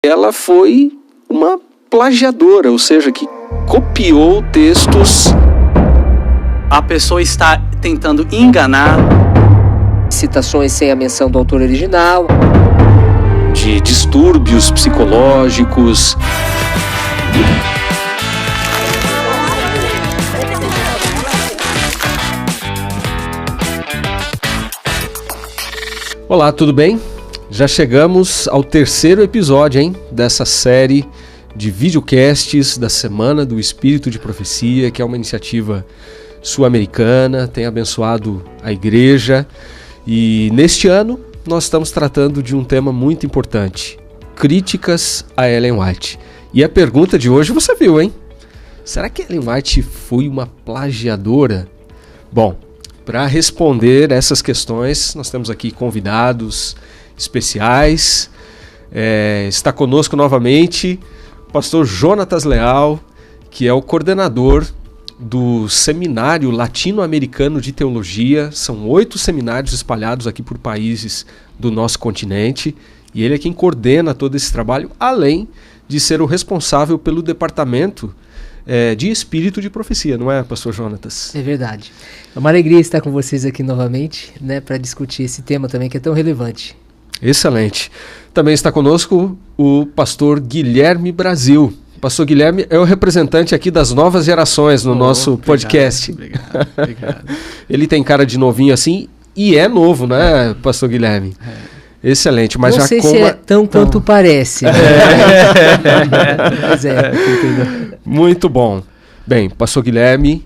ela foi uma plagiadora, ou seja, que copiou textos. A pessoa está tentando enganar. Citações sem a menção do autor original. De distúrbios psicológicos. Olá, tudo bem? Já chegamos ao terceiro episódio, dessa série de videocasts da Semana do Espírito de Profecia, que é uma iniciativa sul-americana, tem abençoado a igreja. E neste ano nós estamos tratando de um tema muito importante: críticas a Ellen White. E a pergunta de hoje você viu, hein? Será que Ellen White foi uma plagiadora? Bom, para responder essas questões, nós temos aqui convidados especiais. Está conosco novamente o pastor Jonatas Leal, que é o coordenador do Seminário Latino-Americano de Teologia. São 8 seminários espalhados aqui por países do nosso continente, e ele é quem coordena todo esse trabalho, além de ser o responsável pelo departamento de Espírito de Profecia, não é, pastor Jonatas? É verdade. É uma alegria estar com vocês aqui novamente, para discutir esse tema também que é tão relevante. Excelente. Também está conosco o pastor Guilherme Brasil. O pastor Guilherme é o representante aqui das novas gerações no nosso podcast. Obrigado. Ele tem cara de novinho assim, e é novo, né, pastor Guilherme? Excelente, mas não já sei se é tão quanto parece. Né? Mas muito bom. Bem, pastor Guilherme,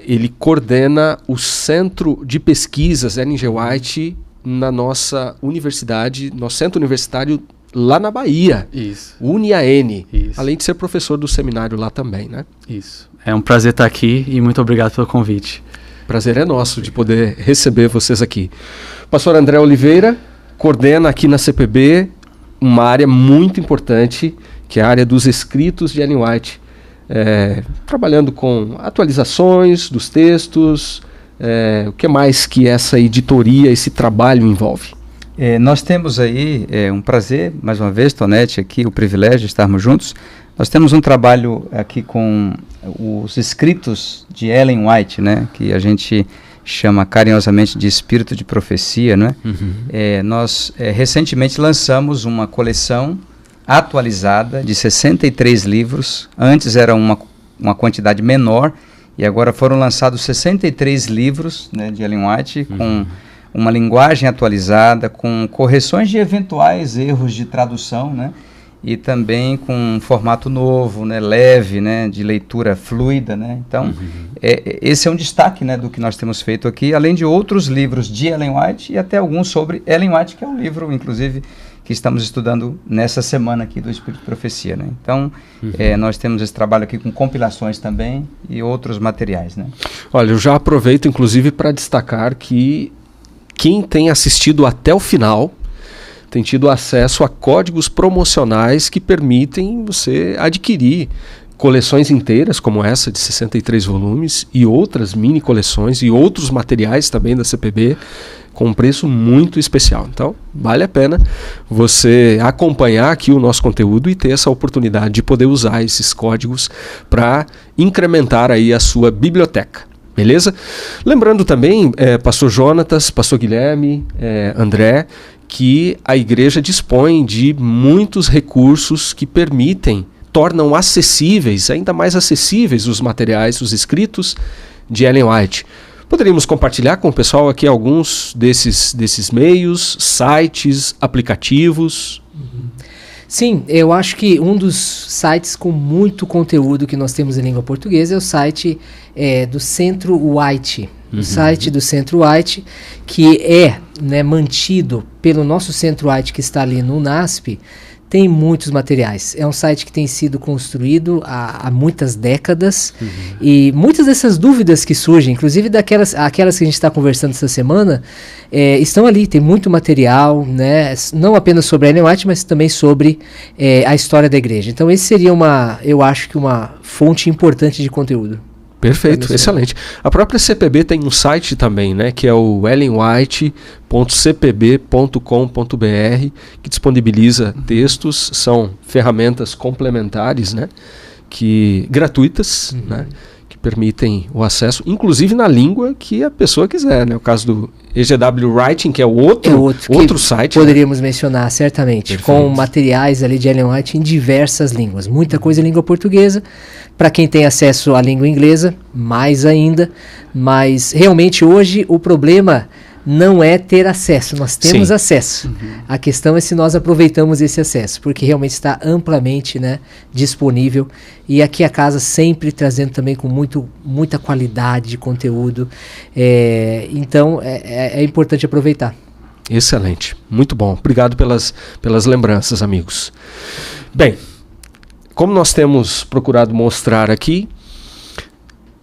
ele coordena o Centro de Pesquisas Ellen G. White na nossa universidade, nosso centro universitário lá na Bahia. Isso. UniAN. Isso. Além de ser professor do seminário lá também, né? Isso. É um prazer estar aqui e muito obrigado pelo convite. Prazer é nosso de poder receber vocês aqui. Pastor André Oliveira coordena aqui na CPB uma área muito importante, que é a área dos escritos de Ellen White, trabalhando com atualizações dos textos. O que mais que essa editoria, esse trabalho envolve? Nós temos aí um prazer, mais uma vez, Tonete, aqui, o privilégio de estarmos juntos. Nós temos um trabalho aqui com os escritos de Ellen White, né, que a gente chama carinhosamente de Espírito de Profecia, né? Uhum. Nós recentemente lançamos uma coleção atualizada de 63 livros. Antes era uma quantidade menor, e agora foram lançados 63 livros, né, de Ellen White, com uma linguagem atualizada, com correções de eventuais erros de tradução, né, e também com um formato novo, né, leve, né, de leitura fluida, né. Então, esse é um destaque, né, do que nós temos feito aqui, além de outros livros de Ellen White e até alguns sobre Ellen White, que é um livro, inclusive, que estamos estudando nessa semana aqui do Espírito de Profecia, né? Então, nós temos esse trabalho aqui com compilações também e outros materiais, né? Olha, eu já aproveito, inclusive, para destacar que quem tem assistido até o final tem tido acesso a códigos promocionais que permitem você adquirir coleções inteiras, como essa de 63 volumes, e outras mini coleções e outros materiais também da CPB, com um preço muito especial. Então, vale a pena você acompanhar aqui o nosso conteúdo e ter essa oportunidade de poder usar esses códigos para incrementar aí a sua biblioteca. Beleza? Lembrando também, pastor Jonatas, pastor Guilherme, André, que a igreja dispõe de muitos recursos que tornam acessíveis, ainda mais acessíveis, os materiais, os escritos de Ellen White. Poderíamos compartilhar com o pessoal aqui alguns desses meios, sites, aplicativos? Sim, eu acho que um dos sites com muito conteúdo que nós temos em língua portuguesa é o site do Centro White. O site do Centro White, que é, mantido pelo nosso Centro White, que está ali no NASP, tem muitos materiais. É um site que tem sido construído há muitas décadas, e muitas dessas dúvidas que surgem, inclusive aquelas que a gente está conversando essa semana, estão ali. Tem muito material, né? Não apenas sobre a Ellen White, mas também sobre a história da igreja. Então esse seria eu acho que uma fonte importante de conteúdo. Perfeito, excelente. A própria CPB tem um site também, né, que é o ellenwhite.cpb.com.br, que disponibiliza textos, são ferramentas complementares, né, gratuitas, né, que permitem o acesso, inclusive na língua que a pessoa quiser, né? O caso do EGW Writing, que é outro site. Poderíamos mencionar, certamente, com materiais ali de Ellen White em diversas línguas. Muita coisa em língua portuguesa, para quem tem acesso à língua inglesa, mais ainda. Mas realmente hoje o problema não é ter acesso, nós temos acesso. A questão é se nós aproveitamos esse acesso, porque realmente está amplamente, né, disponível. E aqui a casa sempre trazendo também com muita qualidade de conteúdo. Então é importante aproveitar. Excelente, muito bom. Obrigado pelas lembranças, amigos. Bem, como nós temos procurado mostrar aqui,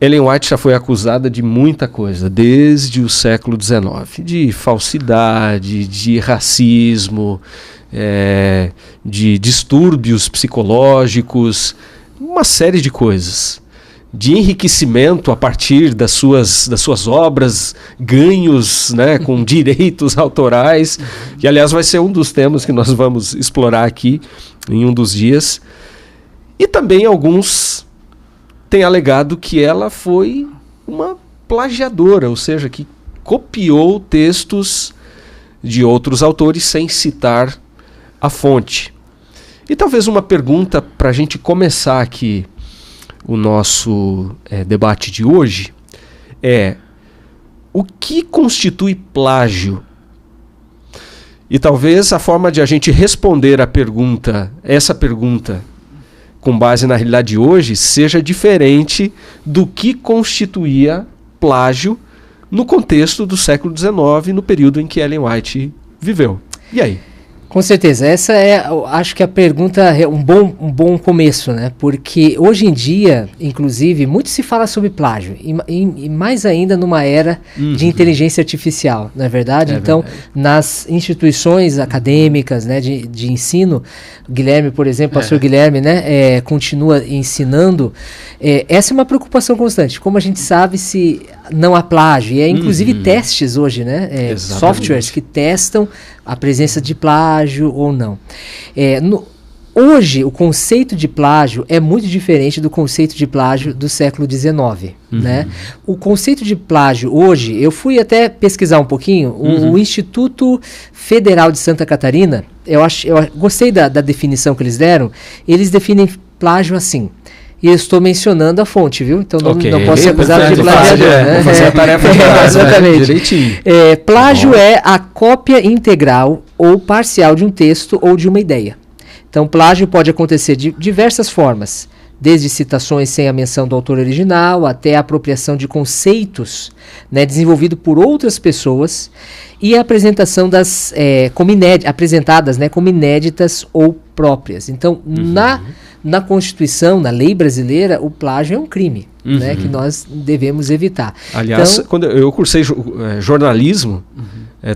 Ellen White já foi acusada de muita coisa, desde o século XIX, de falsidade, de racismo, de distúrbios psicológicos, uma série de coisas, de enriquecimento a partir das suas obras, ganhos, né, com direitos autorais, que aliás vai ser um dos temas que nós vamos explorar aqui em um dos dias, e também alguns tem alegado que ela foi uma plagiadora, ou seja, que copiou textos de outros autores sem citar a fonte. E talvez uma pergunta para a gente começar aqui o nosso debate de hoje é: o que constitui plágio? E talvez a forma de a gente responder essa pergunta com base na realidade de hoje, seja diferente do que constituía plágio no contexto do século XIX, no período em que Ellen White viveu. E aí? Com certeza, essa acho que a pergunta é um bom começo, né? Porque hoje em dia, inclusive, muito se fala sobre plágio, e mais ainda numa era de inteligência artificial, não é verdade? Então, nas instituições acadêmicas, né, de ensino, Guilherme, por exemplo, pastor Guilherme, né, continua ensinando, essa é uma preocupação constante. Como a gente sabe se não há plágio, e inclusive testes hoje, né? Softwares que testam a presença de plágio ou não. Hoje, o conceito de plágio é muito diferente do conceito de plágio do século XIX. Né? O conceito de plágio hoje, eu fui até pesquisar um pouquinho, o Instituto Federal de Santa Catarina, eu gostei da definição que eles deram. Eles definem plágio assim. E eu estou mencionando a fonte, viu? Então não posso ser acusado de plagiador. Né? Fazer a tarefa de casa, exatamente. Né? Direitinho. Plágio é a cópia integral ou parcial de um texto ou de uma ideia. Então, plágio pode acontecer de diversas formas, desde citações sem a menção do autor original, até a apropriação de conceitos, né, desenvolvido por outras pessoas, e a apresentação apresentadas, né, como inéditas ou próprias. Então, na Constituição, na lei brasileira, o plágio é um crime, né, que nós devemos evitar. Aliás, quando eu cursei jornalismo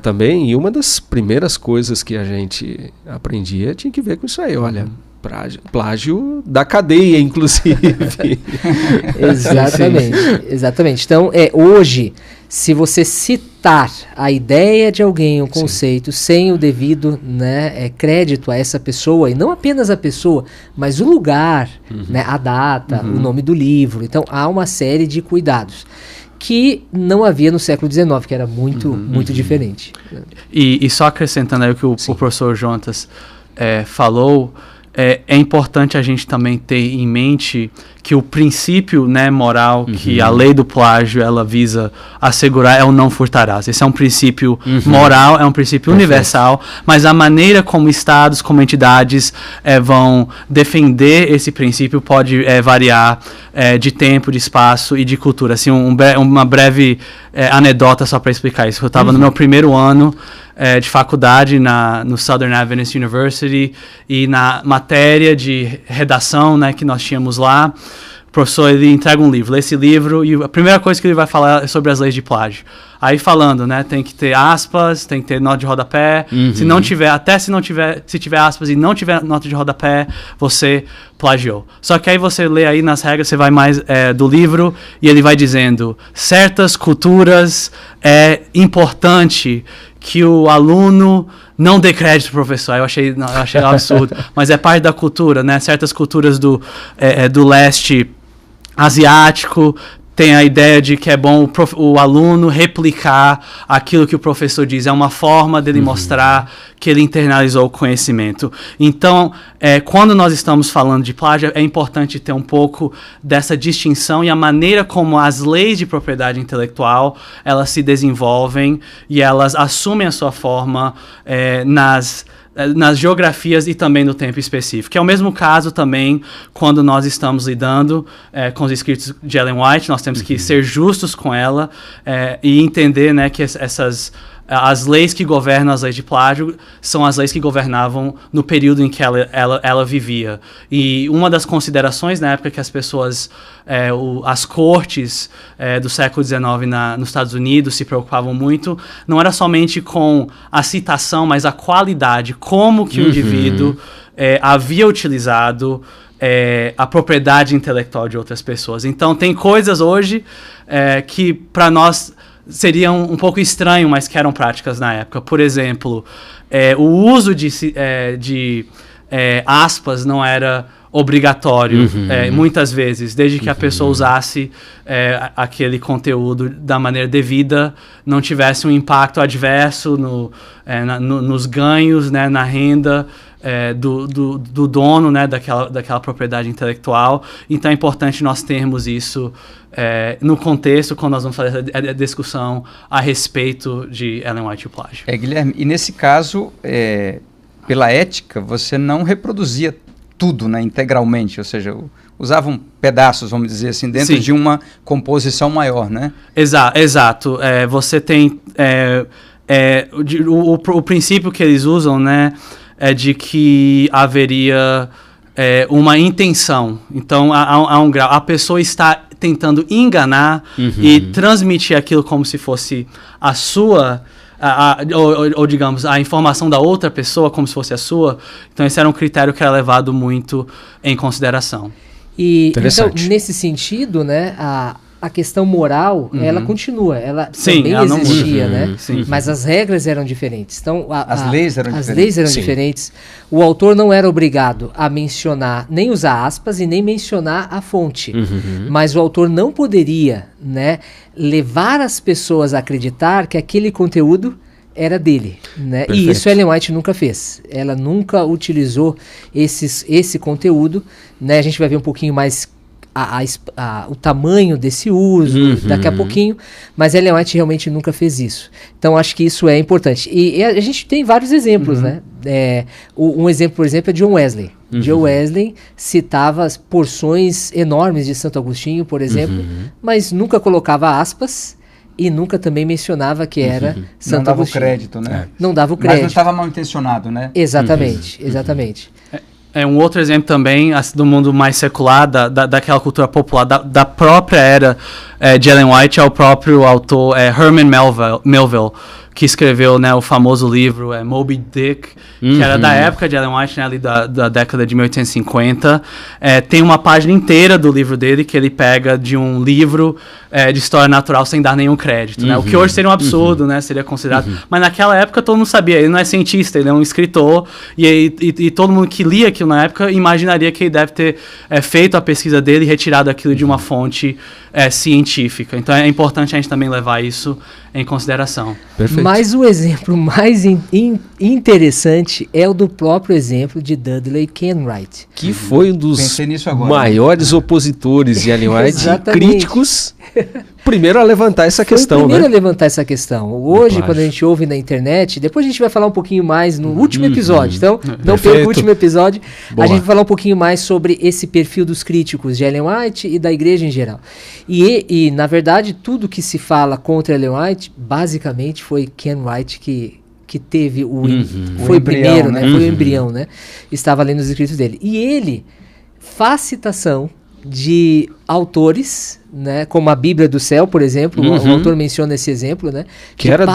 também, e uma das primeiras coisas que a gente aprendia tinha que ver com isso aí, olha, plágio da cadeia, inclusive. Exatamente. Então, hoje, se você citar a ideia de alguém, um conceito, sem o devido, né, crédito a essa pessoa, e não apenas a pessoa, mas o lugar, né, a data, o nome do livro. Então, há uma série de cuidados que não havia no século XIX, que era muito diferente. E só acrescentando aí o que o professor Jonatas falou, é importante a gente também ter em mente que o princípio, né, moral, que a lei do plágio ela visa assegurar é o não furtarás. Esse é um princípio moral, é um princípio universal, mas a maneira como estados, como entidades vão defender esse princípio pode variar de tempo, de espaço e de cultura. Assim, uma breve anedota só para explicar isso. Eu estava no meu primeiro ano de faculdade no Southern Adventist University, e na matéria de redação, né, que nós tínhamos lá, professor, ele entrega um livro, lê esse livro, e a primeira coisa que ele vai falar é sobre as leis de plágio. Aí falando, né, tem que ter aspas, tem que ter nota de rodapé, se não tiver, se tiver aspas e não tiver nota de rodapé, você plagiou. Só que aí você lê aí nas regras, você vai mais do livro, e ele vai dizendo, certas culturas é importante que o aluno não dê crédito pro professor. Eu achei um absurdo, mas é parte da cultura, né? Certas culturas do leste asiático tem a ideia de que é bom o aluno replicar aquilo que o professor diz. É uma forma dele mostrar que ele internalizou o conhecimento. Então, quando nós estamos falando de plágio, é importante ter um pouco dessa distinção e a maneira como as leis de propriedade intelectual, elas se desenvolvem e elas assumem a sua forma nas geografias e também no tempo específico. É o mesmo caso também quando nós estamos lidando com os escritos de Ellen White. Nós temos que ser justos com ela e entender, né, que as leis que governam as leis de plágio são as leis que governavam no período em que ela vivia. E uma das considerações na época que as pessoas, as cortes do século XIX nos Estados Unidos se preocupavam muito, não era somente com a citação, mas a qualidade, como que o indivíduo havia utilizado a propriedade intelectual de outras pessoas. Então, tem coisas hoje que, para nós, seriam um pouco estranho, mas que eram práticas na época. Por exemplo, o uso de aspas não era obrigatório, muitas vezes, desde que a pessoa usasse aquele conteúdo da maneira devida, não tivesse um impacto adverso nos ganhos, né, na renda do dono, né, daquela propriedade intelectual. Então é importante nós termos isso no contexto quando nós vamos fazer a discussão a respeito de Ellen White e o plágio. Guilherme, e nesse caso, pela ética, você não reproduzia tudo, né, integralmente, ou seja, usavam pedaços, vamos dizer assim, dentro de uma composição maior, né? Exato. Você tem o princípio que eles usam, né, é de que haveria uma intenção. Então, há um grau. A pessoa está tentando enganar e transmitir aquilo como se fosse a sua, ou digamos, a informação da outra pessoa como se fosse a sua. Então, esse era um critério que era levado muito em consideração. E, então, nesse sentido, né, a questão moral, ela continua, ela também existia, né? Mas as regras eram diferentes. Então, as leis eram diferentes. O autor não era obrigado a mencionar, nem usar aspas e nem mencionar a fonte. Mas o autor não poderia, né, levar as pessoas a acreditar que aquele conteúdo era dele, né? E isso Ellen White nunca fez. Ela nunca utilizou esse conteúdo, né? A gente vai ver um pouquinho mais o tamanho desse uso daqui a pouquinho, mas Ellen White realmente nunca fez isso. Então acho que isso é importante. E a gente tem vários exemplos, né? Um exemplo, por exemplo, é John Wesley. John Wesley citava porções enormes de Santo Agostinho, por exemplo, mas nunca colocava aspas e nunca também mencionava que era Santo Agostinho. Não dava o crédito, né? Não dava o crédito. Mas não estava mal intencionado, né? Exatamente, exatamente. Um outro exemplo também do mundo mais secular, daquela cultura popular, da própria era de Ellen White, é o próprio autor Herman Melville, que escreveu, né, o famoso livro Moby Dick, que era da época de Ellen White, né, ali da década de 1850. Tem uma página inteira do livro dele que ele pega de um livro de história natural sem dar nenhum crédito, né? O que hoje seria um absurdo, né? Seria considerado. Mas naquela época todo mundo sabia, ele não é cientista, ele é um escritor, e todo mundo que lia aquilo na época imaginaria que ele deve ter feito a pesquisa dele e retirado aquilo de uma fonte científica. Então é importante a gente também levar isso em consideração. Perfeito. Mas o exemplo mais interessante é o do próprio exemplo de Dudley Kenwright, que foi um dos maiores opositores de Ellen White e críticos. Primeiro a levantar essa questão, né? Primeiro a levantar essa questão. Hoje, quando a gente ouve na internet, depois a gente vai falar um pouquinho mais no último episódio. Então, não perca o último episódio. Boa. A gente vai falar um pouquinho mais sobre esse perfil dos críticos de Ellen White e da igreja em geral. E na verdade, tudo que se fala contra Ellen White, basicamente foi Ken White que teve foi o primeiro, né? Foi o embrião, né? Estava lendo os escritos dele. E ele faz citação de autores, né, como a Bíblia do Céu, por exemplo, o autor menciona esse exemplo, né, que era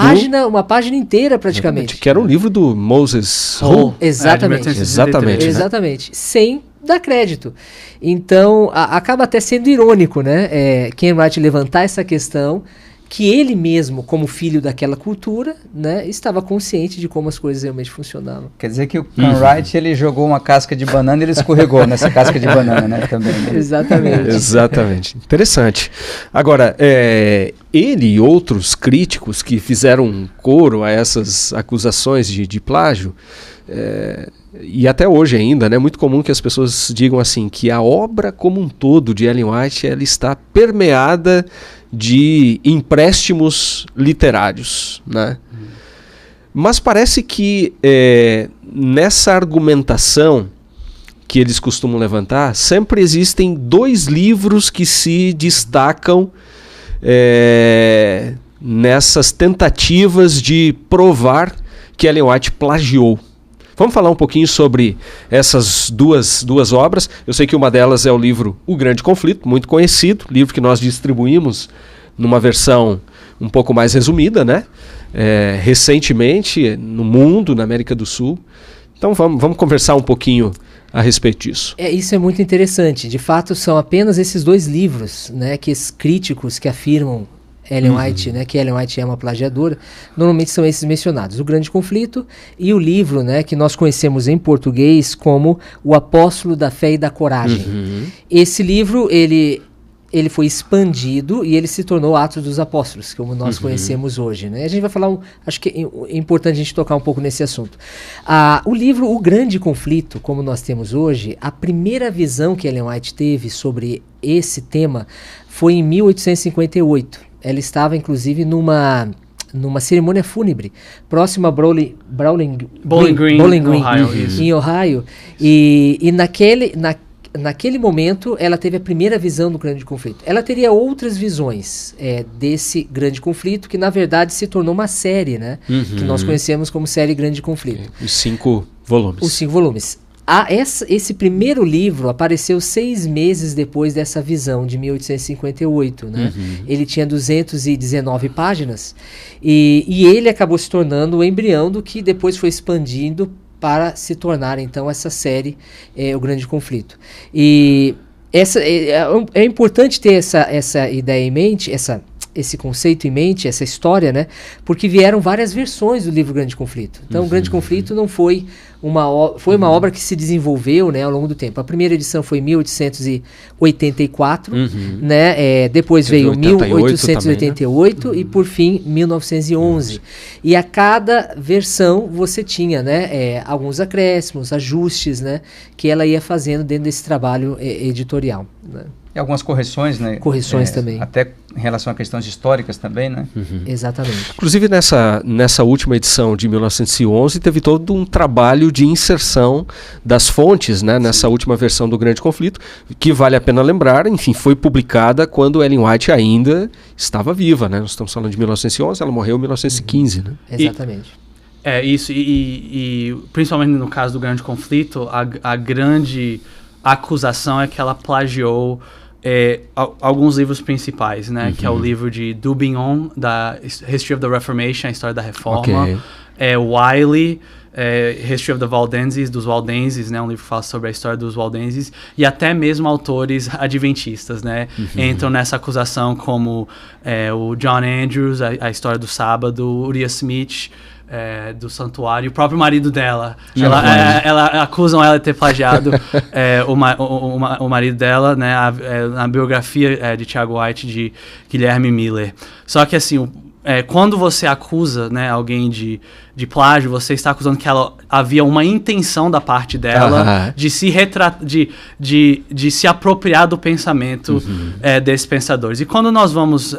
uma página inteira praticamente. Que era um livro do Moses Hull. Exatamente. Exatamente. Sem dar crédito. Então, acaba até sendo irônico, né, Ken Wright levantar essa questão, que ele mesmo, como filho daquela cultura, né, estava consciente de como as coisas realmente funcionavam. Quer dizer que o Ken Wright, ele jogou uma casca de banana e ele escorregou nessa casca de banana, né, também. Né? Exatamente. Interessante. Agora, ele e outros críticos que fizeram um coro a essas acusações de plágio, e até hoje ainda, né, é muito comum que as pessoas digam assim, que a obra como um todo de Ellen White, ela está permeada de empréstimos literários, né? Mas parece que nessa argumentação que eles costumam levantar, sempre existem dois livros que se destacam nessas tentativas de provar que Ellen White plagiou. Vamos falar um pouquinho sobre essas duas obras. Eu sei que uma delas é o livro O Grande Conflito, muito conhecido, livro que nós distribuímos numa versão um pouco mais resumida, né? Recentemente no mundo, na América do Sul. Então vamos conversar um pouquinho a respeito disso. Isso é muito interessante. De fato, são apenas esses dois livros, né, que os críticos que afirmam Ellen White, né, que Ellen White é uma plagiadora, normalmente são esses mencionados, O Grande Conflito e o livro, né, que nós conhecemos em português como O Apóstolo da Fé e da Coragem. Esse livro, ele foi expandido e ele se tornou Atos dos Apóstolos, como nós conhecemos hoje, né? A gente vai falar, acho que é importante a gente tocar um pouco nesse assunto. O livro O Grande Conflito, como nós temos hoje, a primeira visão que Ellen White teve sobre esse tema foi em 1858. Ela estava, inclusive, numa cerimônia fúnebre próxima a Bowling Green, em Ohio. E naquele momento ela teve a primeira visão do Grande Conflito. Ela teria outras visões desse Grande Conflito, que na verdade se tornou uma série, né? Que nós conhecemos como série Grande Conflito. Os 5 volumes. Os 5 volumes. Esse primeiro livro apareceu 6 meses depois dessa visão de 1858, né? Ele tinha 219 páginas e ele acabou se tornando o embrião do que depois foi expandindo para se tornar então essa série, O Grande Conflito. E é importante ter essa ideia em mente, esse conceito em mente, essa história, né? Porque vieram várias versões do livro Grande Conflito. Então, o Grande Conflito não foi uma obra que se desenvolveu, né, ao longo do tempo. A primeira edição foi em 1884, né? Depois veio 1888 também, né? E, por fim, 1911. E a cada versão você tinha, né, alguns acréscimos, ajustes, né, que ela ia fazendo dentro desse trabalho editorial, né? E algumas correções, né? Correções também. Até em relação a questões históricas também, né? Exatamente. Inclusive, nessa última edição de 1911, teve todo um trabalho de inserção das fontes, né? Nessa última versão do Grande Conflito, que vale a pena lembrar, enfim, foi publicada quando Ellen White ainda estava viva, né? Nós estamos falando de 1911, ela morreu em 1915, né? Exatamente. Isso, e principalmente no caso do Grande Conflito, a grande acusação é que ela plagiou alguns livros principais, né? Que é o livro de Dubignon, da History of the Reformation, a História da Reforma. Wiley, History of the Waldenses, dos Waldenses, né? Um livro que fala sobre a história dos Waldenses. E até mesmo autores adventistas, né? Entram nessa acusação como o John Andrews, a História do Sábado, Uriah Smith, do Santuário, o próprio marido dela. Ela acusam ela de ter plagiado o marido dela, né, na biografia de Tiago White, de Guilherme Miller. Só que assim, quando você acusa, né, alguém de plágio, você está acusando que havia uma intenção da parte dela de se de se apropriar do pensamento desses pensadores. E quando nós vamos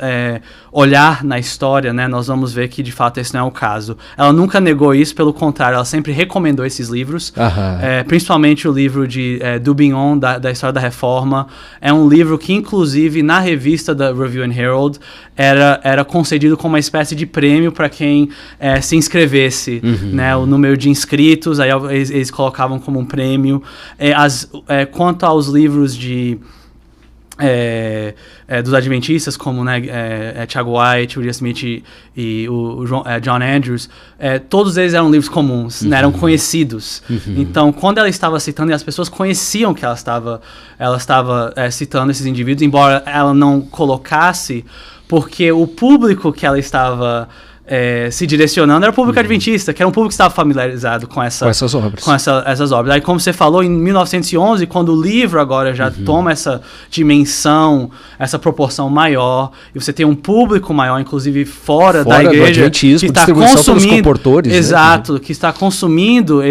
olhar na história, né, nós vamos ver que de fato esse não é o caso. Ela nunca negou isso, pelo contrário, ela sempre recomendou esses livros, principalmente o livro de Dubignon, da História da Reforma. É um livro que, inclusive, na revista da Review and Herald, era concedido como uma espécie de prêmio para quem se inscrevesse, né, o número de inscritos, aí eles colocavam como um prêmio. Quanto aos livros de dos adventistas, como, né, Thiago White, Uriah Smith e o John Andrews, todos eles eram livros comuns, né, eram conhecidos. Então, quando ela estava citando, e as pessoas conheciam que ela estava citando esses indivíduos, embora ela não colocasse, porque o público que ela estava se direcionando era o público adventista, que era um público que estava familiarizado com essas obras. Aí, como você falou, em 1911, quando o livro agora já toma essa dimensão, essa proporção maior, e você tem um público maior, inclusive fora da igreja, que está consumindo, exato, né? Que está consumindo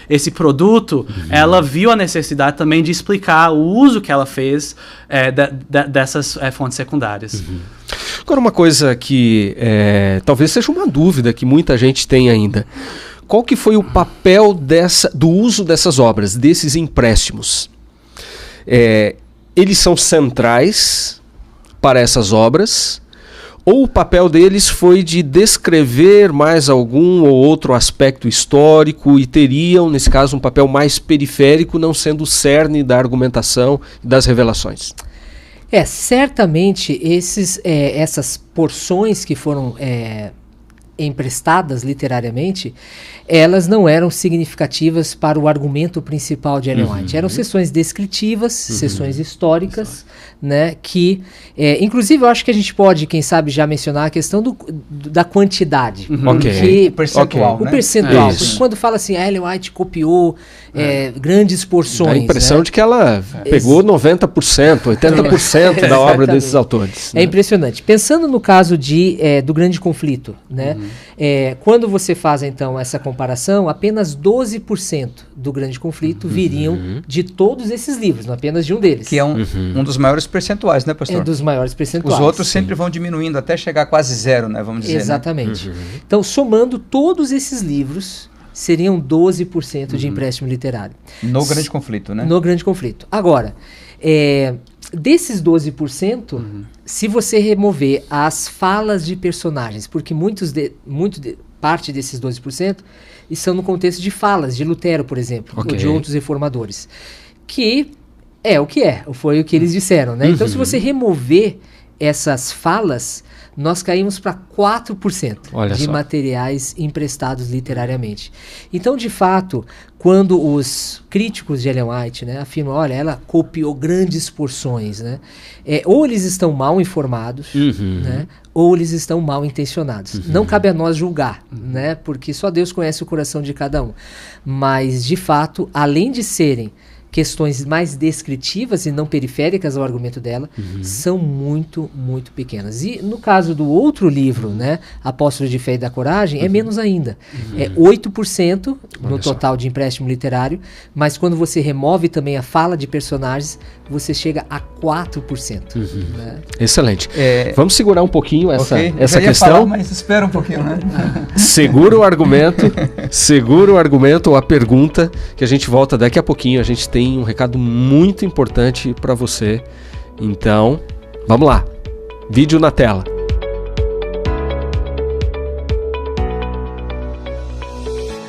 esse produto, ela viu a necessidade também de explicar o uso que ela fez dessas fontes secundárias. Agora, uma coisa que talvez seja uma dúvida que muita gente tem ainda. Qual que foi o papel do uso dessas obras, desses empréstimos? Eles são centrais para essas obras? Ou o papel deles foi de descrever mais algum ou outro aspecto histórico e teriam, nesse caso, um papel mais periférico, não sendo o cerne da argumentação e das revelações? Certamente essas porções que foram emprestadas literariamente, elas não eram significativas para o argumento principal de Ellen White. Eram sessões descritivas, sessões históricas, né, que, inclusive, eu acho que a gente pode, quem sabe, já mencionar a questão da quantidade. O percentual, né? O percentual. Porque quando fala assim, Ellen White copiou grandes porções. Dá a impressão, né, de que ela pegou 90%, 80% da obra desses autores. É impressionante. Pensando no caso do Grande Conflito, né? Quando você faz, então, essa comparação, apenas 12% do Grande Conflito viriam de todos esses livros, não apenas de um deles. Que é um dos maiores percentuais, né, pastor? É dos maiores percentuais. Os outros sempre vão diminuindo até chegar a quase zero, né, vamos dizer. Exatamente. Né? Então, somando todos esses livros, seriam 12% de empréstimo literário. No Grande Conflito, né? No Grande Conflito. Agora, desses 12%, se você remover as falas de personagens, porque parte desses 12% estão no contexto de falas de Lutero, por exemplo, ou de outros reformadores, que foi o que eles disseram, né? Então, se você remover essas falas, nós caímos para 4% de materiais emprestados literariamente. Então, de fato, quando os críticos de Ellen White, né, afirmam, olha, ela copiou grandes porções, né, ou eles estão mal informados, né, ou eles estão mal intencionados. Não cabe a nós julgar, né, porque só Deus conhece o coração de cada um. Mas, de fato, além de serem questões mais descritivas e não periféricas ao argumento dela, são muito, muito pequenas. E no caso do outro livro, né, Apóstolos de Fé e da Coragem, é menos ainda. É 8% no total de empréstimo literário, mas quando você remove também a fala de personagens, você chega a 4%. Né? Excelente. Vamos segurar um pouquinho essa questão. Falar, mas espera um pouquinho, né? Segura o argumento ou a pergunta, que a gente volta daqui a pouquinho. A gente tem um recado muito importante para você. Então, vamos lá. Vídeo na tela.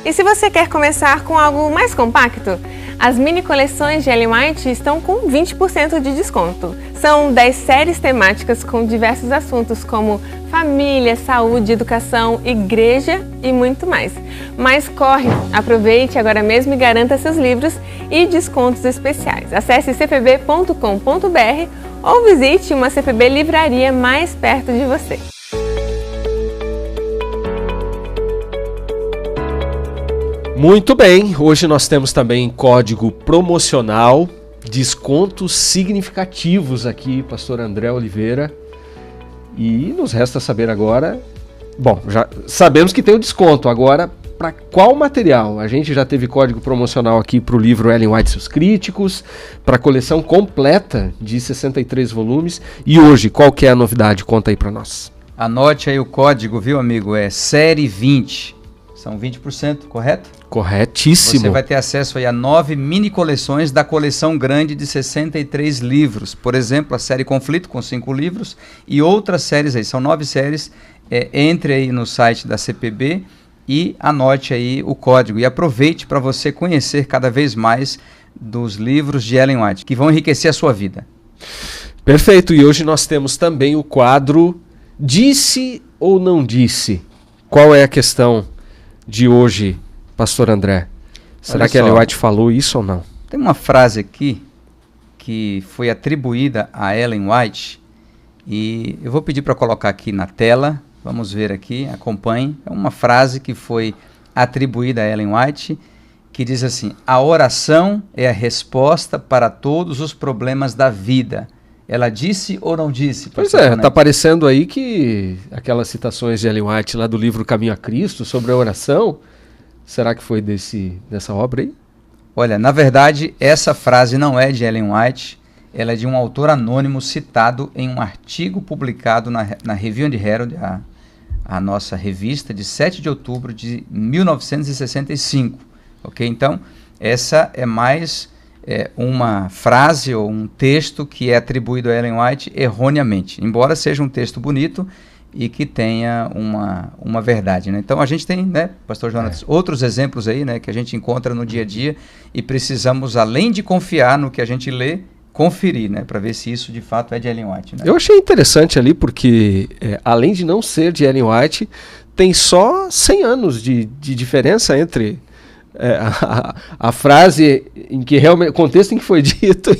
E se você quer começar com algo mais compacto, as mini coleções de Ellen White estão com 20% de desconto. São 10 séries temáticas com diversos assuntos como família, saúde, educação, igreja e muito mais. Mas corre, aproveite agora mesmo e garanta seus livros e descontos especiais. Acesse cpb.com.br ou visite uma CPB livraria mais perto de você. Muito bem, hoje nós temos também código promocional, descontos significativos aqui, pastor André Oliveira. E nos resta saber agora, bom, já sabemos que tem o desconto, agora para qual material? A gente já teve código promocional aqui para o livro Ellen White e seus Críticos, para a coleção completa de 63 volumes. E hoje, qual que é a novidade? Conta aí para nós. Anote aí o código, viu, amigo? É série 20. São 20%, correto? Corretíssimo. Você vai ter acesso aí a 9 mini coleções da coleção grande de 63 livros. Por exemplo, a série Conflito, com 5 livros, e outras séries aí. São 9 séries. Entre aí no site da CPB e anote aí o código. E aproveite para você conhecer cada vez mais dos livros de Ellen White, que vão enriquecer a sua vida. Perfeito, e hoje nós temos também o quadro Disse ou Não Disse? Qual é a questão de hoje, pastor André? Será que Ellen White falou isso ou não? Tem uma frase aqui que foi atribuída a Ellen White e eu vou pedir para colocar aqui na tela, vamos ver aqui, acompanhem. É uma frase que foi atribuída a Ellen White que diz assim: a oração é a resposta para todos os problemas da vida. Ela disse ou não disse? Pois é, está aparecendo aí que aquelas citações de Ellen White lá do livro Caminho a Cristo sobre a oração, será que foi dessa obra aí? Olha, na verdade, essa frase não é de Ellen White, ela é de um autor anônimo citado em um artigo publicado na Review and Herald, a nossa revista, de 7 de outubro de 1965. Ok? Então, essa é mais uma frase ou um texto que é atribuído a Ellen White erroneamente, embora seja um texto bonito e que tenha uma verdade, né? Então a gente tem, né, pastor Jonas, outros exemplos aí, né, que a gente encontra no dia a dia e precisamos, além de confiar no que a gente lê, conferir, né, para ver se isso de fato é de Ellen White, né? Eu achei interessante ali porque, além de não ser de Ellen White, tem só 100 anos de diferença entre a frase em que realmente, o contexto em que foi dito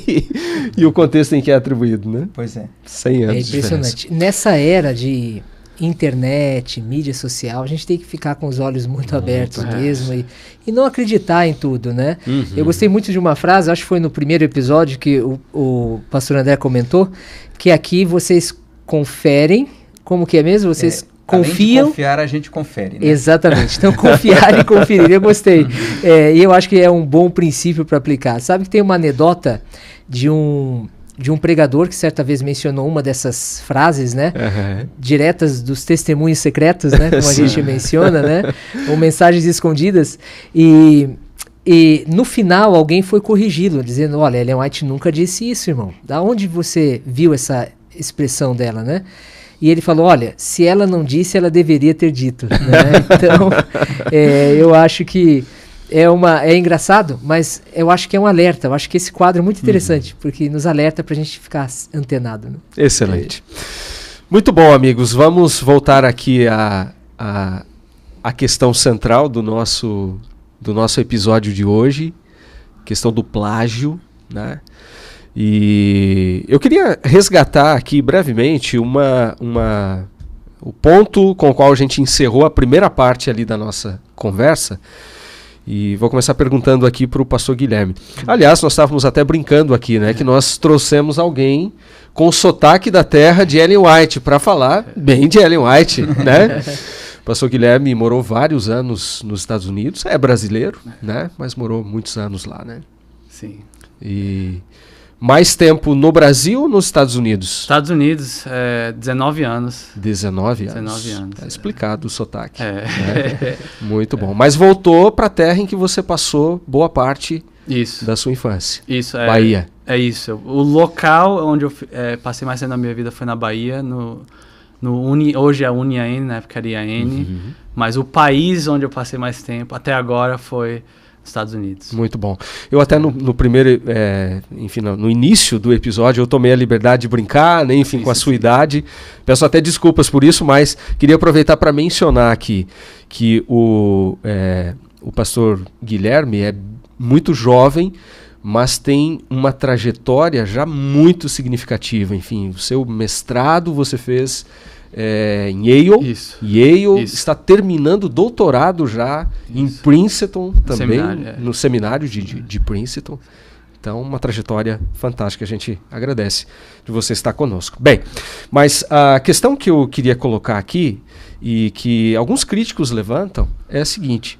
e o contexto em que é atribuído, né? Pois é. 100 anos. É impressionante. Nessa era de internet, mídia social, a gente tem que ficar com os olhos muito abertos mesmo e não acreditar em tudo, né? Uhum. Eu gostei muito de uma frase, acho que foi no primeiro episódio que o pastor André comentou, que aqui vocês conferem, como que é mesmo? Vocês confiam. Além de confiar, a gente confere, né? Exatamente. Então, confiar e conferir. Eu gostei. E eu acho que é um bom princípio para aplicar. Sabe que tem uma anedota de um pregador que certa vez mencionou uma dessas frases, né? Uhum. Diretas dos testemunhos secretos, né? Como a gente menciona, né? Ou mensagens escondidas. E no final alguém foi corrigi-lo, dizendo: olha, Ellen White nunca disse isso, irmão. Da onde você viu essa expressão dela, né? E ele falou: olha, se ela não disse, ela deveria ter dito, né? Então, eu acho que é engraçado, mas eu acho que é um alerta. Eu acho que esse quadro é muito interessante, porque nos alerta para a gente ficar antenado, né? Excelente. Muito bom, amigos. Vamos voltar aqui à questão central do nosso episódio de hoje, questão do plágio, né? E eu queria resgatar aqui brevemente o ponto com o qual a gente encerrou a primeira parte ali da nossa conversa. E vou começar perguntando aqui para o pastor Guilherme. Aliás, nós estávamos até brincando aqui, né? Que nós trouxemos alguém com o sotaque da terra de Ellen White para falar bem de Ellen White, né? O pastor Guilherme morou vários anos nos Estados Unidos. É brasileiro, né? Mas morou muitos anos lá, né? Sim. E mais tempo no Brasil ou nos Estados Unidos? Estados Unidos, 19 anos. 19 anos. 19 anos. Tá explicado o sotaque. Né? Muito bom. Mas voltou para a terra em que você passou boa parte da sua infância. Isso. Bahia. É isso. O local onde eu passei mais tempo na minha vida foi na Bahia, hoje é a UniAN, na época era IAN, mas o país onde eu passei mais tempo, até agora, foi Estados Unidos. Muito bom. Eu até no primeiro, enfim, no início do episódio, eu tomei a liberdade de brincar, né, enfim, com a sua idade. Peço até desculpas por isso, mas queria aproveitar para mencionar aqui que o pastor Guilherme é muito jovem, mas tem uma trajetória já muito significativa. Enfim, o seu mestrado você fez em Yale. Isso. Yale está terminando o doutorado já em Princeton também, no seminário de Princeton. Então, uma trajetória fantástica. A gente agradece de você estar conosco. Bem, mas a questão que eu queria colocar aqui e que alguns críticos levantam é a seguinte: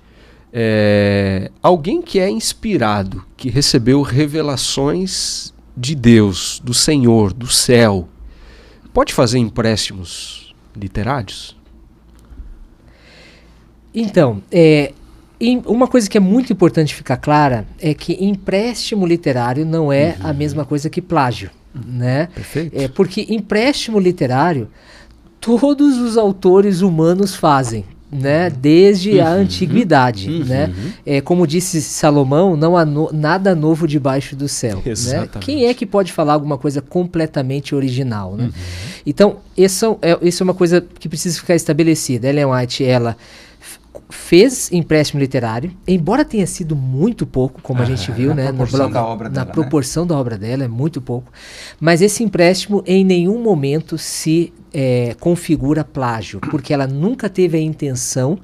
alguém que é inspirado, que recebeu revelações de Deus, do Senhor, do céu, pode fazer empréstimos literários? Então, uma coisa que é muito importante ficar clara é que empréstimo literário não é a mesma coisa que plágio, né? Perfeito. Porque empréstimo literário todos os autores humanos fazem. né, desde a antiguidade, né? Como disse Salomão, não há nada novo debaixo do céu, né? Quem é que pode falar alguma coisa completamente original, né? Então, isso é uma coisa que precisa ficar estabelecida. Ellen White, ela fez empréstimo literário, embora tenha sido muito pouco, como a gente viu, né, na proporção da obra dela, é muito pouco, mas esse empréstimo em nenhum momento se configura plágio, porque ela nunca teve a intenção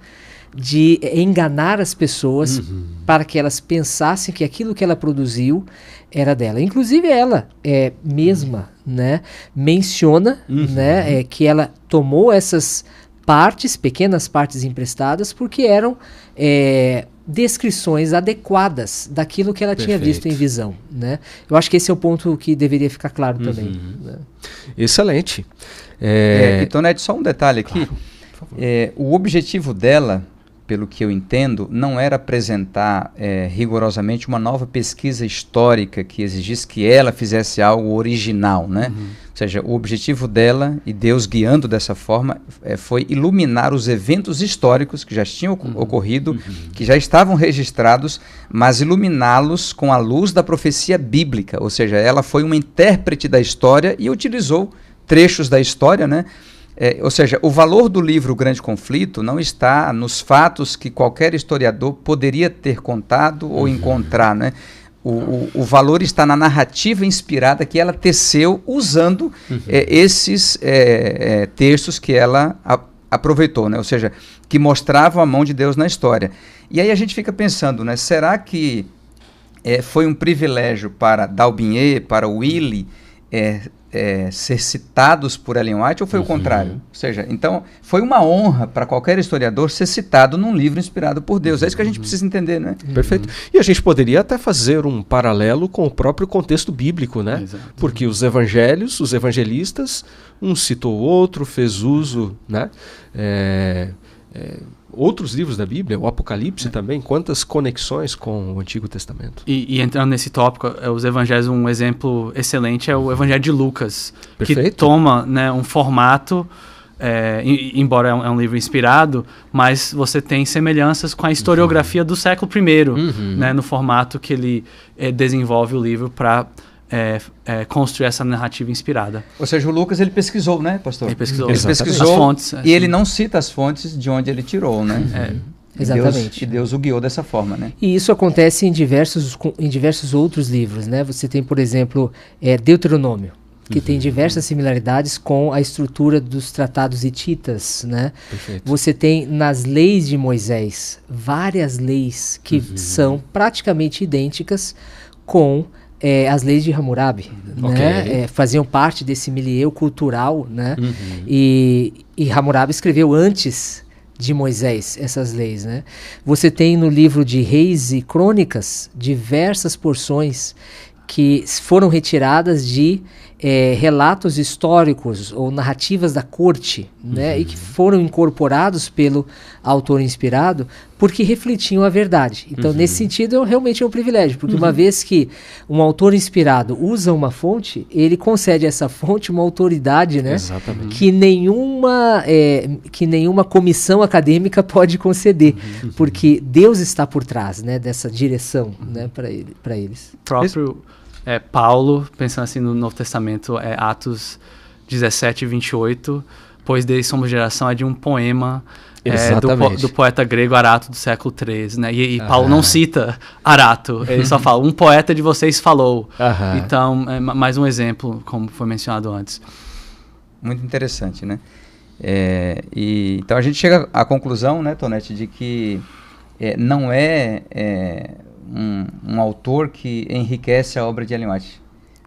de enganar as pessoas para que elas pensassem que aquilo que ela produziu era dela. Inclusive ela mesma, né, menciona, né, que ela tomou essas pequenas partes emprestadas, porque eram descrições adequadas daquilo que ela tinha visto em visão, né? Eu acho que esse é o ponto que deveria ficar claro também. Né? Excelente. Tonete, só um detalhe aqui. Claro, o objetivo dela, pelo que eu entendo, não era apresentar rigorosamente uma nova pesquisa histórica que exigisse que ela fizesse algo original, né? Ou seja, o objetivo dela, e Deus guiando dessa forma, foi iluminar os eventos históricos que já tinham ocorrido, que já estavam registrados, mas iluminá-los com a luz da profecia bíblica. Ou seja, ela foi uma intérprete da história e utilizou trechos da história, né? Ou seja, o valor do livro O Grande Conflito não está nos fatos que qualquer historiador poderia ter contado ou encontrar, né? O valor está na narrativa inspirada que ela teceu usando esses textos que ela aproveitou, né? Ou seja, que mostravam a mão de Deus na história. E aí a gente fica pensando, né? Será que foi um privilégio para D'Aubigné, para Willy, ser citados por Ellen White, ou foi o contrário? Ou seja, então foi uma honra para qualquer historiador ser citado num livro inspirado por Deus. É isso que a gente precisa entender, né? Perfeito. E a gente poderia até fazer um paralelo com o próprio contexto bíblico, né? Exato. Porque os evangelhos, os evangelistas, um citou o outro, fez uso, né? Outros livros da Bíblia, o Apocalipse também, quantas conexões com o Antigo Testamento. E entrando nesse tópico, os evangelhos, um exemplo excelente é o Evangelho de Lucas, Perfeito. Que toma, né, um formato, embora é um livro inspirado, mas você tem semelhanças com a historiografia do século I, né, no formato que ele desenvolve o livro para construir essa narrativa inspirada. Ou seja, o Lucas, ele pesquisou, né, pastor? Ele pesquisou as fontes. E ele não cita as fontes de onde ele tirou, né? Exatamente. E Deus o guiou dessa forma, né? E isso acontece em diversos outros livros, né? Você tem, por exemplo, Deuteronômio, que tem diversas similaridades com a estrutura dos tratados hititas, né? Perfeito. Você tem nas leis de Moisés várias leis que são praticamente idênticas com as leis de Hammurabi, né? Faziam parte desse milieu cultural, né? E Hammurabi escreveu antes de Moisés essas leis, né? Você tem no livro de Reis e Crônicas diversas porções que foram retiradas de relatos históricos ou narrativas da corte, né? E que foram incorporados pelo autor inspirado porque refletiam a verdade. Então, nesse sentido, realmente é um privilégio, porque uma vez que um autor inspirado usa uma fonte, ele concede a essa fonte uma autoridade, né? Que nenhuma comissão acadêmica pode conceder, porque Deus está por trás, né, dessa direção, né, para eles. Próprio Paulo, pensando assim no Novo Testamento, Atos 17, 28, pois deles somos geração, de um poema do poeta grego Arato do século III, né? E Paulo não cita Arato, ele só fala, um poeta de vocês falou. Então, mais um exemplo, como foi mencionado antes. Muito interessante, né? Então a gente chega à conclusão, né, Tonete, de que não é um autor que enriquece a obra de Ellen White,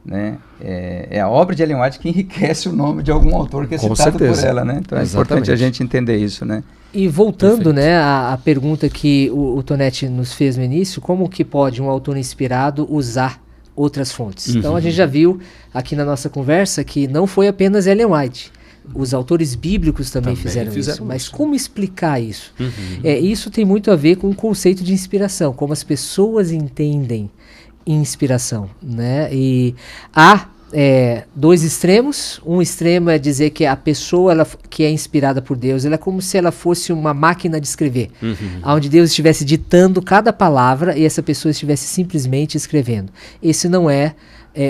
né? É a obra de Ellen White que enriquece o nome de algum autor que é citado por ela, né? Então é importante a gente entender isso, né? E voltando, né, à pergunta que o Tonete nos fez no início, como que pode um autor inspirado usar outras fontes? Então a gente já viu aqui na nossa conversa que não foi apenas Ellen White. Os autores bíblicos também fizeram isso. Mas como explicar isso? Isso tem muito a ver com o conceito de inspiração, como as pessoas entendem inspiração, né? E há dois extremos. Um extremo é dizer que a pessoa que é inspirada por Deus, ela é como se ela fosse uma máquina de escrever, onde Deus estivesse ditando cada palavra e essa pessoa estivesse simplesmente escrevendo. Esse não é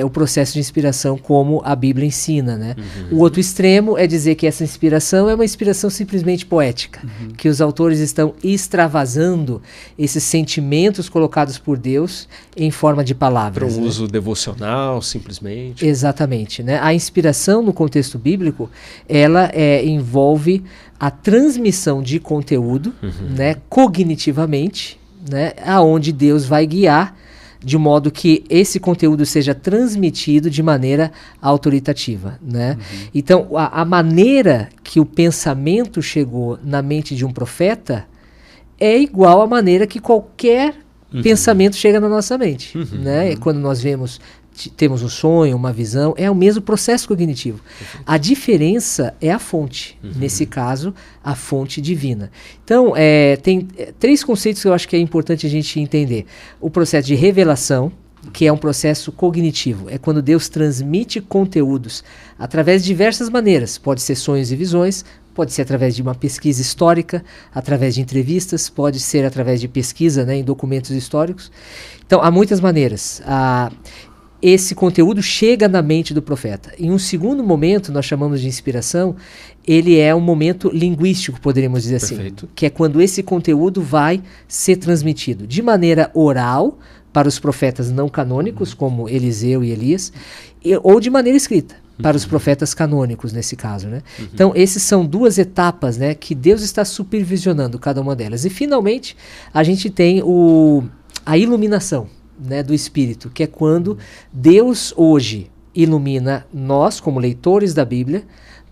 o processo de inspiração como a Bíblia ensina, né? O outro extremo é dizer que essa inspiração é uma inspiração simplesmente poética, que os autores estão extravasando esses sentimentos colocados por Deus em forma de palavras. Para um uso devocional, simplesmente. Exatamente, né? A inspiração no contexto bíblico, ela envolve a transmissão de conteúdo, né, cognitivamente, né, aonde Deus vai guiar de modo que esse conteúdo seja transmitido de maneira autoritativa, né? Então, a maneira que o pensamento chegou na mente de um profeta é igual à maneira que qualquer pensamento chega na nossa mente, né? E quando nós temos um sonho, uma visão, é o mesmo processo cognitivo. A diferença é a fonte, nesse caso, a fonte divina. Então, tem 3 conceitos que eu acho que é importante a gente entender. O processo de revelação, que é um processo cognitivo, é quando Deus transmite conteúdos através de diversas maneiras. Pode ser sonhos e visões, pode ser através de uma pesquisa histórica, através de entrevistas, pode ser através de pesquisa, né, em documentos históricos. Então, há muitas maneiras. Esse conteúdo chega na mente do profeta. Em um segundo momento, nós chamamos de inspiração, ele é um momento linguístico, poderíamos dizer assim, que é quando esse conteúdo vai ser transmitido de maneira oral para os profetas não canônicos, como Eliseu e Elias, ou de maneira escrita para os profetas canônicos, nesse caso, né? Então, essas são 2 etapas, né, que Deus está supervisionando cada uma delas. E, finalmente, a gente tem a iluminação, né, do Espírito, que é quando Deus hoje ilumina nós, como leitores da Bíblia,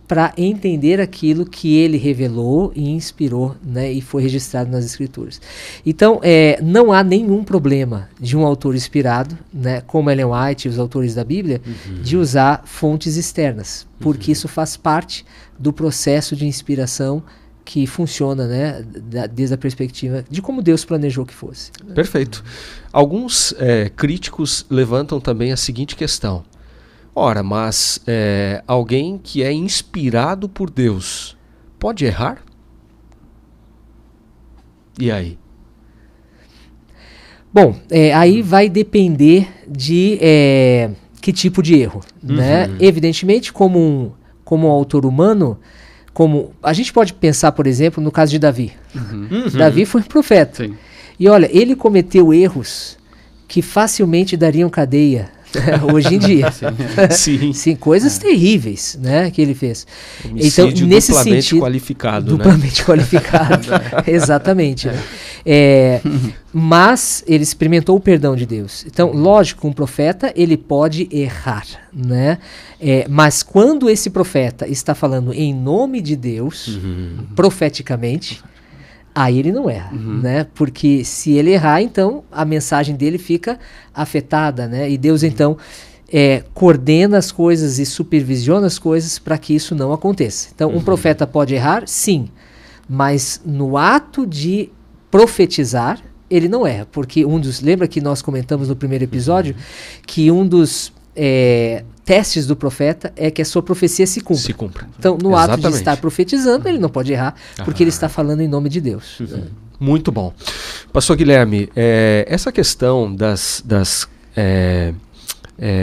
para entender aquilo que Ele revelou e inspirou, né, e foi registrado nas Escrituras. Então, não há nenhum problema de um autor inspirado, né, como Ellen White e os autores da Bíblia, de usar fontes externas, porque isso faz parte do processo de inspiração que funciona, né, desde a perspectiva de como Deus planejou que fosse. Perfeito. Alguns críticos levantam também a seguinte questão. Ora, mas alguém que é inspirado por Deus pode errar? E aí? Bom, aí vai depender de que tipo de erro, né? Evidentemente, como um autor humano, a gente pode pensar, por exemplo, no caso de Davi. Davi foi um profeta. Sim. E olha, ele cometeu erros que facilmente dariam cadeia hoje em dia. Sim, coisas terríveis, né, que ele fez. Homicídio então, nesse sentido, qualificado, duplamente qualificado. Exatamente. Né? Mas ele experimentou o perdão de Deus. Então, lógico, um profeta ele pode errar, né? Mas quando esse profeta está falando em nome de Deus, profeticamente, aí ele não erra, né? Porque se ele errar, então a mensagem dele fica afetada, né? E Deus então coordena as coisas e supervisiona as coisas para que isso não aconteça. Então, um profeta pode errar? Sim. Mas no ato de profetizar, ele não erra. Porque lembra que nós comentamos no primeiro episódio que um dos testes do profeta é que a sua profecia se cumpra. Então, no ato de estar profetizando, ele não pode errar, porque ele está falando em nome de Deus. Muito bom. Pastor Guilherme, essa questão das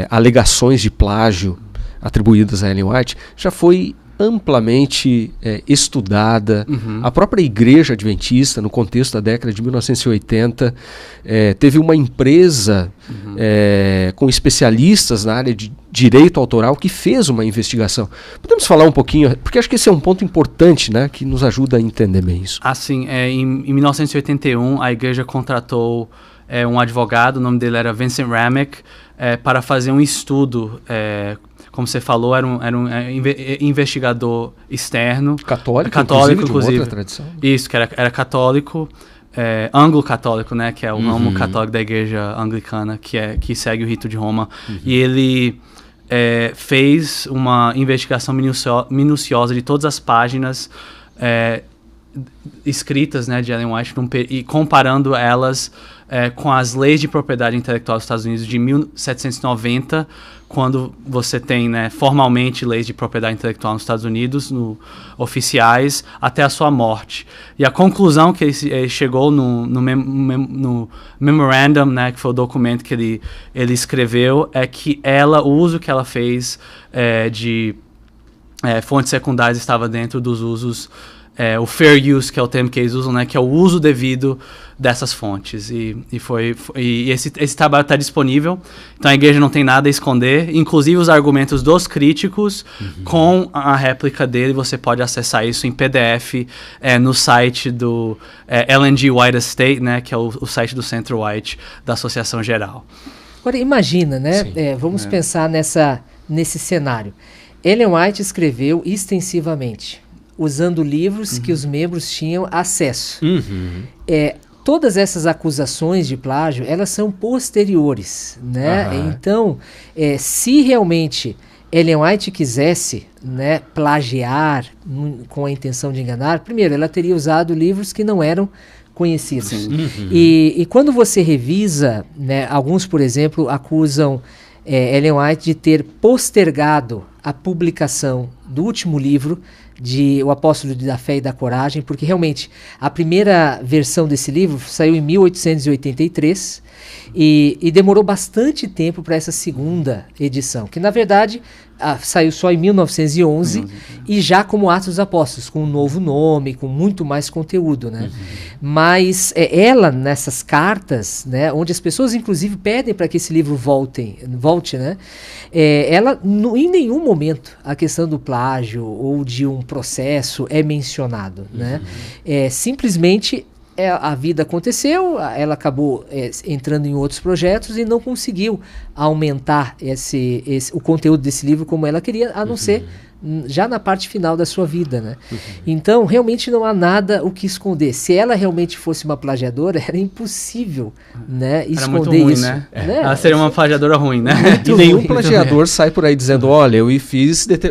alegações de plágio atribuídas a Ellen White já foi amplamente estudada. A própria Igreja Adventista, no contexto da década de 1980, teve uma empresa com especialistas na área de direito autoral que fez uma investigação. Podemos falar um pouquinho, porque acho que esse é um ponto importante, né, que nos ajuda a entender bem isso. Assim, em 1981, a Igreja contratou um advogado, o nome dele era Vincent Ramick, para fazer um estudo. Como você falou, era um investigador externo. Católico inclusive. De outra tradição. Isso, que era católico, anglo-católico, né? Que é o ramo católico da igreja anglicana, que segue o rito de Roma. E ele fez uma investigação minuciosa de todas as páginas escritas, né, de Ellen White e comparando elas com as leis de propriedade intelectual dos Estados Unidos de 1790, quando você tem, né, formalmente leis de propriedade intelectual nos Estados Unidos, oficiais, até a sua morte. E a conclusão que ele chegou no memorandum, né, que foi o documento que ele escreveu, é que o uso que ela fez de fontes secundárias estava dentro dos usos, o fair use, que é o termo que eles usam, né, que é o uso devido dessas fontes. E esse trabalho está disponível, então a igreja não tem nada a esconder, inclusive os argumentos dos críticos, com a réplica dele, você pode acessar isso em PDF no site do Ellen G. White Estate, né, que é o site do Centro White, da Associação Geral. Agora imagina, né, vamos pensar nesse cenário. Ellen White escreveu extensivamente, usando livros que os membros tinham acesso. Todas essas acusações de plágio, elas são posteriores, né? Então, se realmente Ellen White quisesse, né, plagiar com a intenção de enganar, primeiro, ela teria usado livros que não eram conhecidos. E quando você revisa, né, alguns, por exemplo, acusam Ellen White de ter postergado a publicação do último livro de O Apóstolo da Fé e da Coragem, porque realmente a primeira versão desse livro saiu em 1883 e demorou bastante tempo para essa segunda edição, que na verdade saiu só em 1911 e já como Atos dos Apóstolos, com um novo nome, com muito mais conteúdo, né? Mas ela, nessas cartas, né, onde as pessoas inclusive pedem para que esse livro volte, né? Ela, em nenhum momento, a questão do plágio ou de um processo é mencionado, né? Simplesmente a vida aconteceu, ela acabou entrando em outros projetos e não conseguiu aumentar o conteúdo desse livro como ela queria, a não ser já na parte final da sua vida, né? Então, realmente não há nada o que esconder. Se ela realmente fosse uma plagiadora, era impossível, né, esconder era muito ruim, isso. Né? Ela seria uma plagiadora ruim, né? E nenhum plagiador sai por aí dizendo, olha, eu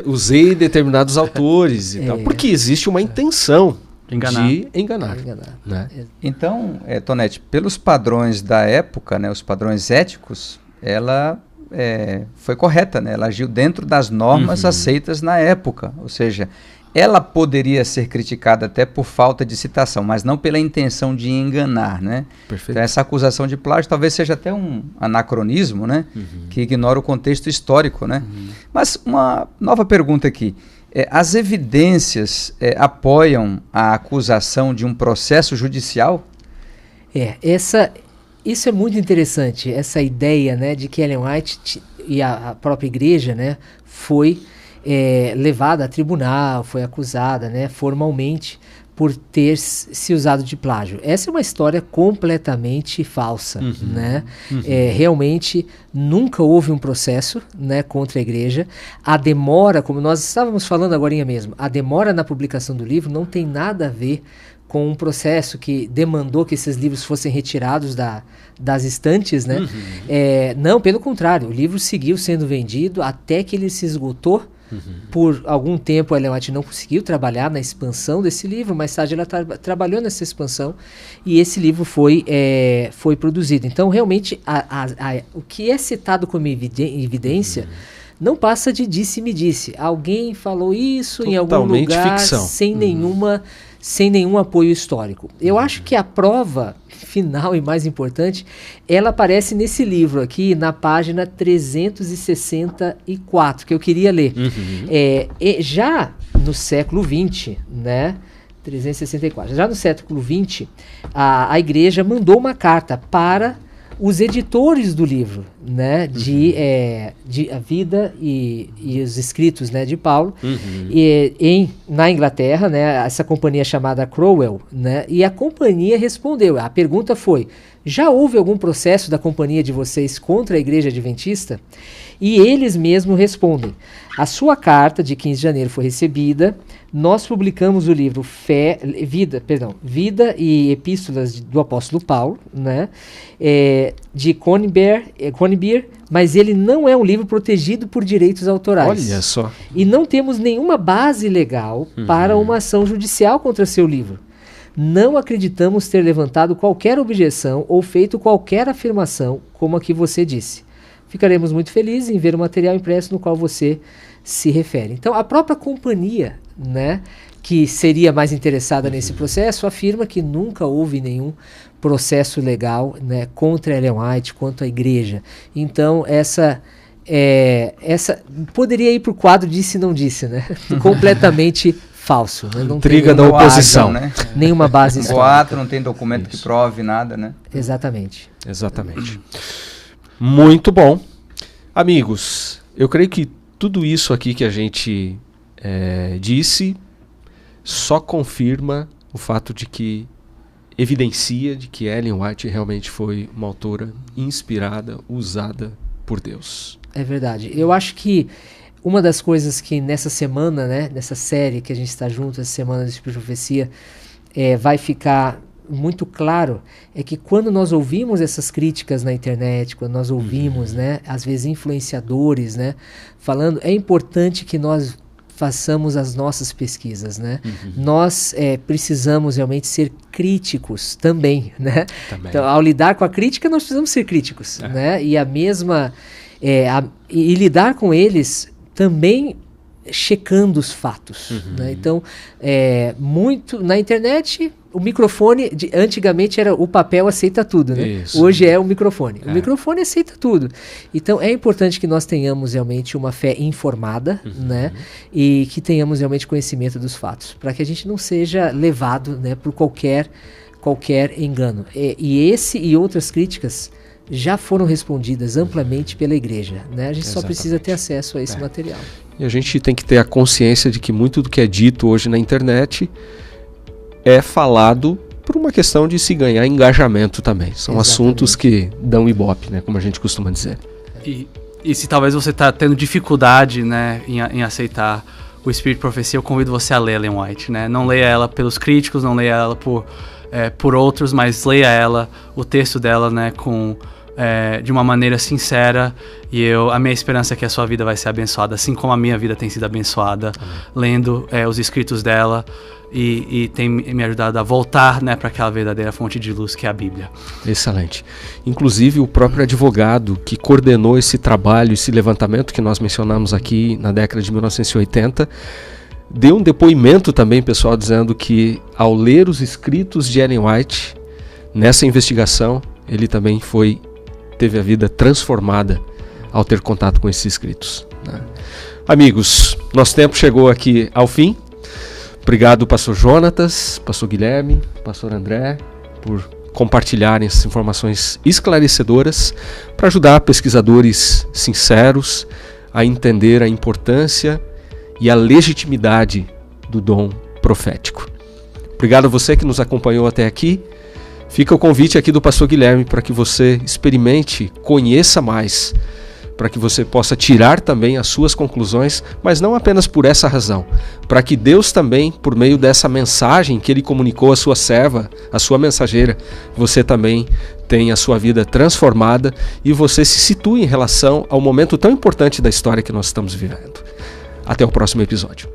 usei determinados autores e tal, porque existe uma intenção de enganar. Né? Então, Tonete, pelos padrões da época, né, os padrões éticos, ela foi correta, né? Ela agiu dentro das normas aceitas na época, ou seja, ela poderia ser criticada até por falta de citação, mas não pela intenção de enganar, né? Perfeito. Então, essa acusação de plágio talvez seja até um anacronismo, né? Que ignora o contexto histórico, né? Mas uma nova pergunta aqui. As evidências apoiam a acusação de um processo judicial? Isso é muito interessante, essa ideia, né, de que Ellen White e a própria igreja, né, foi levada a tribunal, foi acusada, né, formalmente por ter se usado de plágio. Essa é uma história completamente falsa, né? Realmente nunca houve um processo, né, contra a igreja. A demora, como nós estávamos falando agorinha mesmo, a demora na publicação do livro não tem nada a ver com um processo que demandou que esses livros fossem retirados das estantes, né? Não, pelo contrário, o livro seguiu sendo vendido até que ele se esgotou. Por algum tempo a Ellen White não conseguiu trabalhar na expansão desse livro, mais tarde ela trabalhou nessa expansão e esse livro foi produzido. Então realmente o que é citado como evidência não passa de disse-me-disse. Alguém falou isso em algum lugar ficção. Sem nenhum apoio histórico. Eu acho que a prova final e mais importante, ela aparece nesse livro aqui, na página 364, que eu queria ler. Já no século XX, né, 364, já no século XX, a igreja mandou uma carta para os editores do livro, né, de A Vida e os Escritos, né, de Paulo, na Inglaterra, né, essa companhia chamada Crowell, né, e a companhia respondeu. A pergunta foi: já houve algum processo da companhia de vocês contra a Igreja Adventista? E eles mesmos respondem: a sua carta de 15 de janeiro foi recebida, nós publicamos o livro Vida e Epístolas do Apóstolo Paulo, né, de Conybeare, mas ele não é um livro protegido por direitos autorais. Olha só. E não temos nenhuma base legal para uma ação judicial contra seu livro. não acreditamos ter levantado qualquer objeção ou feito qualquer afirmação como a que você disse. Ficaremos muito felizes em ver o material impresso no qual você se refere. Então, a própria companhia, né, que seria mais interessada nesse processo, afirma que nunca houve nenhum processo legal, né, contra Ellen White, contra a igreja. Então, essa poderia ir para o quadro disse e não disse, né? Completamente falso. Né? Não intriga da oposição. Né? Nenhuma base histórica. Boato, não tem documento que prove nada, né? Exatamente. Exatamente. Muito bom. Amigos, eu creio que tudo isso aqui que a gente disse só confirma o fato de que evidencia de que Ellen White realmente foi uma autora inspirada, usada por Deus. É verdade. Eu acho que uma das coisas que nessa semana, né, nessa série que a gente está junto, essa semana do Espírito de Profecia, vai ficar muito claro, é que quando nós ouvimos essas críticas na internet, quando nós ouvimos, né, às vezes influenciadores, né, falando, é importante que nós façamos as nossas pesquisas, né? Nós precisamos realmente ser críticos também, né? Então, ao lidar com a crítica, nós precisamos ser críticos, né? E a mesma... e lidar com eles também checando os fatos, né? Então, muito na internet, o microfone, antigamente era o papel aceita tudo, né? Isso. Hoje é o microfone. O microfone aceita tudo. Então, é importante que nós tenhamos realmente uma fé informada, né? E que tenhamos realmente conhecimento dos fatos, para que a gente não seja levado, né, por qualquer engano. E esse e outras críticas já foram respondidas amplamente pela igreja, né? A gente só precisa ter acesso a esse material. E a gente tem que ter a consciência de que muito do que é dito hoje na internet é falado por uma questão de se ganhar engajamento também. São assuntos que dão ibope, né, como a gente costuma dizer. E se talvez você está tendo dificuldade, né, em aceitar o Espírito de Profecia, eu convido você a ler Ellen White, né? Não leia ela pelos críticos, não leia ela por outros, mas leia ela, o texto dela, né, de uma maneira sincera, e a minha esperança é que a sua vida vai ser abençoada, assim como a minha vida tem sido abençoada, lendo os escritos dela, e tem me ajudado a voltar, né, para aquela verdadeira fonte de luz que é a Bíblia. Excelente. Inclusive o próprio advogado que coordenou esse trabalho, esse levantamento que nós mencionamos aqui na década de 1980, deu um depoimento também, pessoal, dizendo que ao ler os escritos de Ellen White, nessa investigação, ele também teve a vida transformada ao ter contato com esses escritos, né? Amigos, nosso tempo chegou aqui ao fim. Obrigado, pastor Jonatas, pastor Guilherme, pastor André, por compartilharem essas informações esclarecedoras para ajudar pesquisadores sinceros a entender a importância e a legitimidade do dom profético. Obrigado a você que nos acompanhou até aqui. Fica o convite aqui do pastor Guilherme para que você experimente, conheça mais, para que você possa tirar também as suas conclusões, mas não apenas por essa razão, para que Deus também, por meio dessa mensagem que Ele comunicou à sua serva, à sua mensageira, você também tenha a sua vida transformada e você se situe em relação ao momento tão importante da história que nós estamos vivendo. Até o próximo episódio.